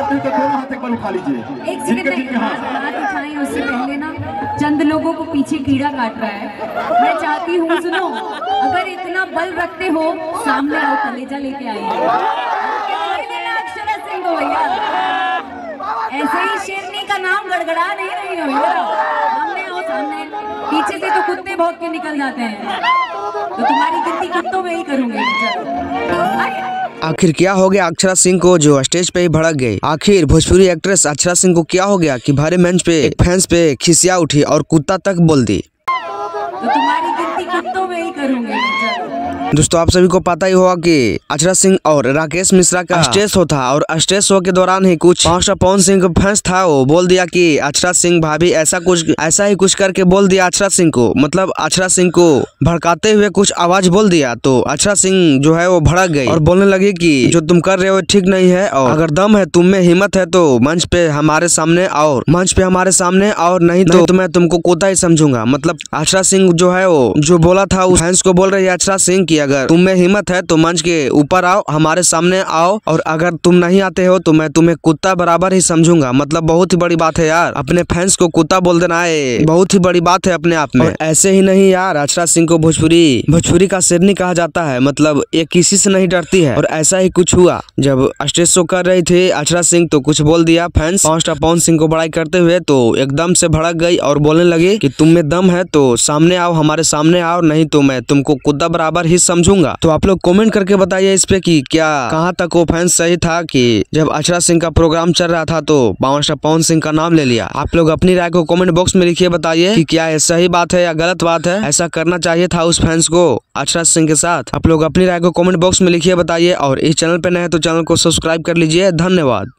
तो दोनों हाथ एक बार उठा लीजिए। एक सेकंड, हाथ उठाएं उससे पहले ना चंद लोगों को पीछे कीड़ा काट रहा है। मैं चाहती हूँ, सुनो, अगर इतना बल रखते हो सामने आओ, कलेजा लेके आइए। अक्षरा सिंह हो भैया, ऐसे ही शेरनी का नाम गड़गड़ा नहीं रही हो भैया। सामने आओ, सामने। पीछे से तो कुत्ते भौंक के निकल जाते हैं, तो तुम्हारी गिनती कुत्तों में ही करूंगी। आखिर क्या हो गया अक्षरा सिंह को जो स्टेज पे ही भड़क गई? आखिर भोजपुरी एक्ट्रेस अक्षरा सिंह को क्या हो गया कि भारी मंच पे फैंस पे खिसिया उठी और कुत्ता तक बोल दी? तो तुम्हारी गिनती कुत्तों में ही करूंगी। दोस्तों, आप सभी को पता ही होगा कि अक्षरा सिंह और राकेश मिश्रा का स्टेज शो था और स्टेज शो के दौरान ही कुछ पांच पवन सिंह का फैंस था, वो बोल दिया कि अक्षरा सिंह भाभी ऐसा ही कुछ करके बोल दिया अक्षरा सिंह को, मतलब अक्षरा सिंह को भड़काते हुए कुछ आवाज बोल दिया। तो अक्षरा सिंह जो है वो भड़क गई और बोलने लगी कि जो तुम कर रहे हो ठीक नहीं है, और अगर दम है, तुम में हिम्मत है तो मंच पे हमारे सामने और नहीं तो मैं तुमको कोता ही समझूंगा। मतलब अक्षरा सिंह जो है वो जो बोला था उस फैंस को बोल रही है अक्षरा सिंह की अगर तुम में हिम्मत है तो मंच के ऊपर आओ, हमारे सामने आओ, और अगर तुम नहीं आते हो तो मैं तुम्हें कुत्ता बराबर ही समझूंगा। मतलब बहुत ही बड़ी बात है यार, अपने फैंस को कुत्ता बोल देना है, बहुत ही बड़ी बात है अपने आप में। ऐसे ही नहीं यार, अक्षरा सिंह को भोजपुरी का शेरनी कहा जाता है। मतलब ये किसी से नहीं डरती है, और ऐसा ही कुछ हुआ जब स्टेज शो कर रही थी अक्षरा सिंह, तो कुछ बोल दिया फैंस पांच स्टार पवन सिंह को बड़ाई करते हुए, तो एकदम से भड़क गई और बोलने लगी कि तुम में दम है तो सामने आओ, हमारे सामने आओ, नहीं तो मैं तुमको कुत्ता बराबर ही समझूंगा। तो आप लोग कमेंट करके बताइए इस पे कि क्या कहाँ तक वो फैंस सही था कि जब अक्षरा सिंह का प्रोग्राम चल रहा था तो पावन स्टार पवन सिंह का नाम ले लिया। आप लोग अपनी राय को कमेंट बॉक्स में लिखिए, बताइए कि क्या ये सही बात है या गलत बात है, ऐसा करना चाहिए था उस फैंस को अक्षरा सिंह के साथ। आप लोग अपनी राय को कमेंट बॉक्स में लिखिए, बताइए, और इस चैनल पे नए हैं तो चैनल को सब्सक्राइब कर लीजिए। धन्यवाद।